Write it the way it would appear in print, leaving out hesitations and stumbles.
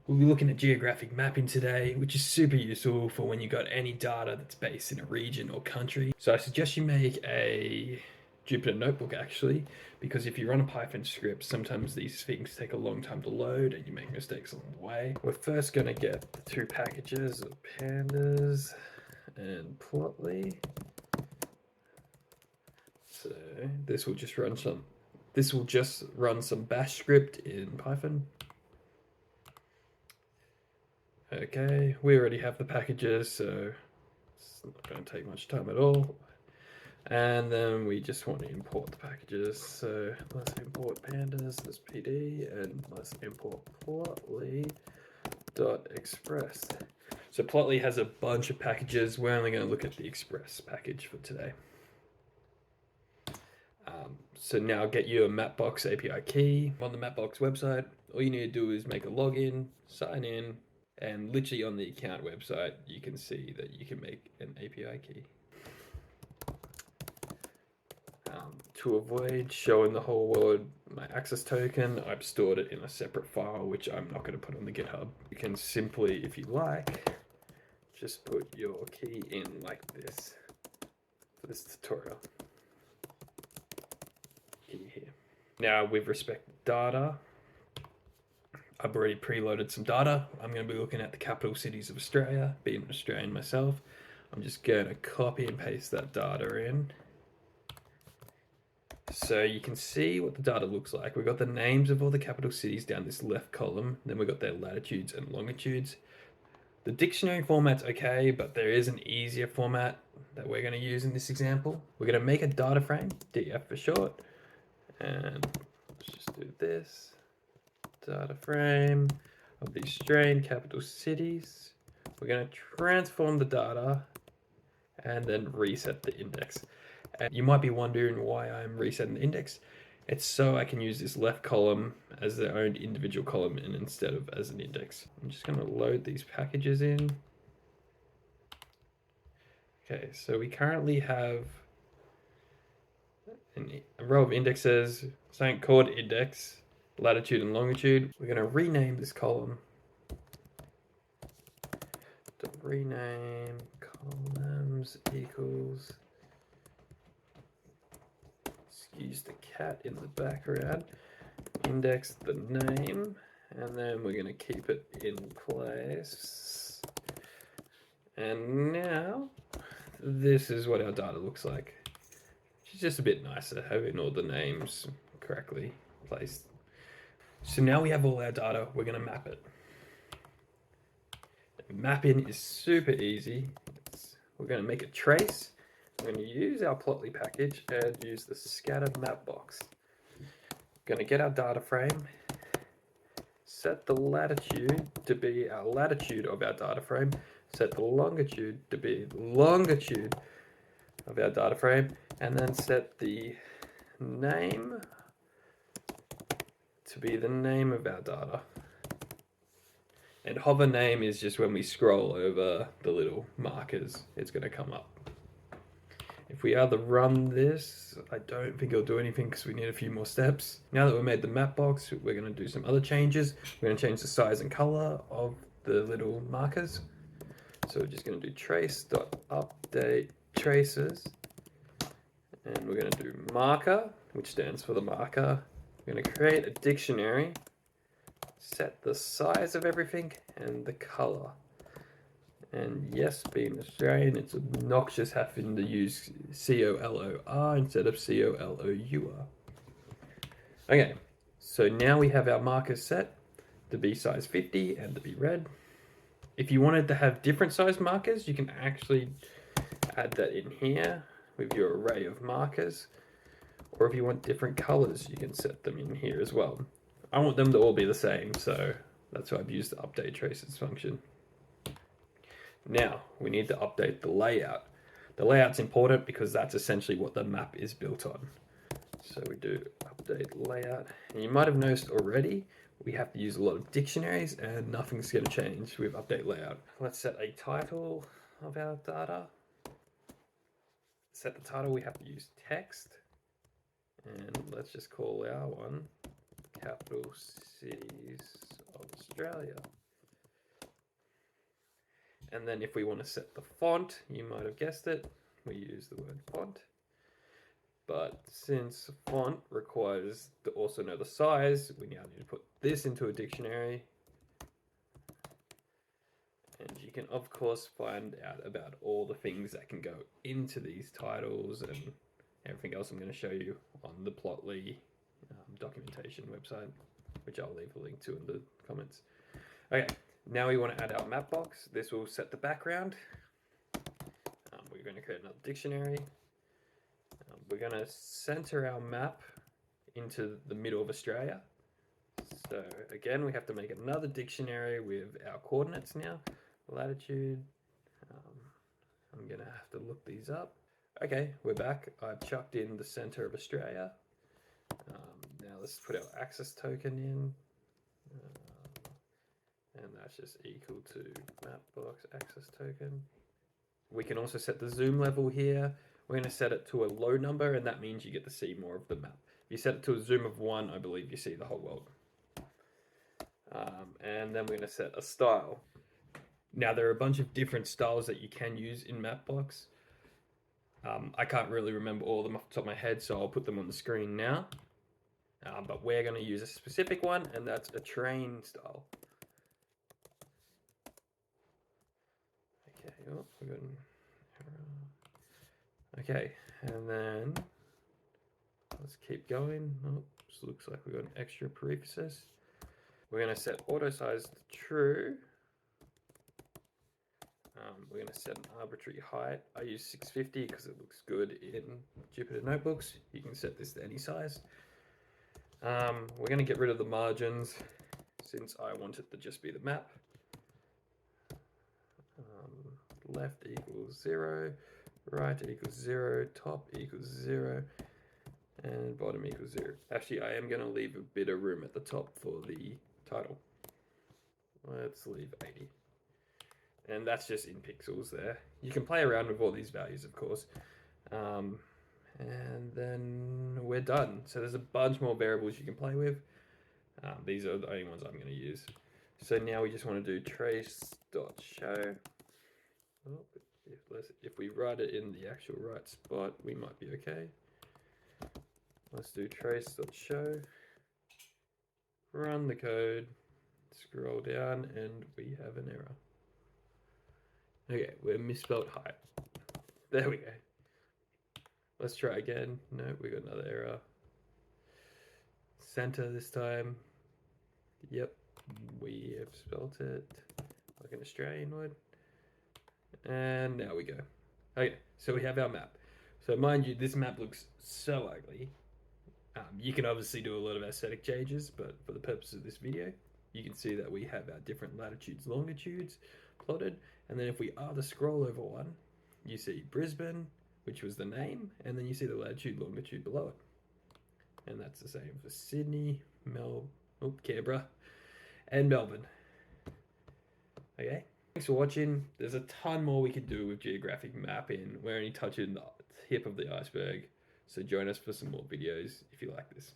We'll be looking at geographic mapping today, which is super useful for when you got any data that's based in a region or country. So I suggest you make a Jupyter notebook actually, because if you run a Python script, sometimes these things take a long time to load and you make mistakes along the way. We're first going to get the two packages of pandas and Plotly. So this will just run some bash script in Python. Okay, we already have the packages, so it's not going to take much time at all. And then we just want to import the packages. So let's import pandas, this PD, and let's import plotly.express. So Plotly has a bunch of packages. We're only going to look at the express package for today. So now get your Mapbox API key on the Mapbox website. All you need to do is make a login, sign in, and literally on the account website, you can see that you can make an API key. To avoid showing the whole world my access token, I've stored it in a separate file, which I'm not going to put on the GitHub. You can simply, if you like, just put your key in like this for this tutorial. Key here. Now, with respect to data, I've already preloaded some data. I'm going to be looking at the capital cities of Australia. Being an Australian myself, I'm just going to copy and paste that data in. So you can see what the data looks like. We've got the names of all the capital cities down this left column. Then we've got their latitudes and longitudes. The dictionary format's okay, but there is an easier format that we're going to use in this example. We're going to make a data frame, DF for short. And let's just do this. Data frame of the Australian capital cities. We're going to transform the data and then reset the index. And you might be wondering why I'm resetting the index. It's so I can use this left column as their own individual column and instead of as an index. I'm just going to load these packages in. Okay, so we currently have a row of indexes, something called index, latitude and longitude. We're going to rename this column. Rename columns equals, excuse the cat in the background, index the name, and then we're going to keep it in place. And now this is what our data looks like. It's just a bit nicer having all the names correctly placed. So now we have all our data, we're going to map it. Mapping is super easy. We're going to make a trace. We're going to use our Plotly package and use the scattered map box. We're going to get our data frame, set the latitude to be our latitude of our data frame, set the longitude to be the longitude of our data frame, and then set the name to be the name of our data. And hover name is just when we scroll over the little markers, it's going to come up. If we either run this, I don't think it'll do anything because we need a few more steps. Now that we've made the map box, we're going to do some other changes. We're going to change the size and color of the little markers. So we're just going to do trace.update traces. And we're going to do marker, which stands for the marker. We're going to create a dictionary, set the size of everything and the color. And yes, being Australian, it's obnoxious having to use COLOR instead of COLOUR. Okay, so now we have our markers set to be size 50 and to be red. If you wanted to have different size markers, you can actually add that in here with your array of markers. Or if you want different colors, you can set them in here as well. I want them to all be the same, so that's why I've used the update traces function. Now, we need to update the layout. The layout's important because that's essentially what the map is built on. So we do update layout. And you might have noticed already, we have to use a lot of dictionaries and nothing's going to change with update layout. Let's set a title of our data. Set the title, we have to use text. And let's just call our one Capital Cities of Australia. And then if we want to set the font, you might have guessed it, we use the word font. But since font requires to also know the size, we now need to put this into a dictionary. And you can, of course, find out about all the things that can go into these titles and everything else I'm going to show you on the Plotly documentation website, which I'll leave a link to in the comments. Okay, now we want to add our map box. This will set the background. We're going to create another dictionary. We're going to center our map into the middle of Australia. So again, we have to make another dictionary with our coordinates now. Latitude. I'm going to have to look these up. Okay, we're back. I've chucked in the center of Australia. Now let's put our access token in. And that's just equal to Mapbox access token. We can also set the zoom level here. We're going to set it to a low number, and that means you get to see more of the map. If you set it to a zoom of 1, I believe you see the whole world. And then we're going to set a style. Now, there are a bunch of different styles that you can use in Mapbox. I can't really remember all of them off the top of my head, so I'll put them on the screen now. But we're going to use a specific one, and that's a terrain style. Okay, oh, we got an error. Okay, and then let's keep going. Oh, this looks like we got an extra parenthesis. We're going to set auto size to true. We're going to set an arbitrary height. I use 650 because it looks good in Jupyter Notebooks. You can set this to any size. We're going to get rid of the margins since I want it to just be the map. Left equals 0, right equals 0, top equals 0, and bottom equals 0. Actually, I am going to leave a bit of room at the top for the title. Let's leave 80. And that's just in pixels there. You can play around with all these values, of course. And then we're done. So there's a bunch more variables you can play with. These are the only ones I'm going to use. So now we just want to do trace.show. Oh, if we write it in the actual right spot, we might be okay. Let's do trace.show. Run the code. Scroll down, and we have an error. Okay, we're misspelled height. There we go. Let's try again. No, we got another error. Center this time. Yep, we have spelt it like an Australian would. And now we go. Okay, so we have our map. So mind you, this map looks so ugly. You can obviously do a lot of aesthetic changes, but for the purpose of this video, you can see that we have our different latitudes, longitudes plotted. And then if we are to scroll over one, you see Brisbane, which was the name, and then you see the latitude, longitude below it. And that's the same for Sydney, Canberra, and Melbourne. Okay, thanks for watching. There's a ton more we could do with geographic mapping. We're only touching the tip of the iceberg. So join us for some more videos if you like this.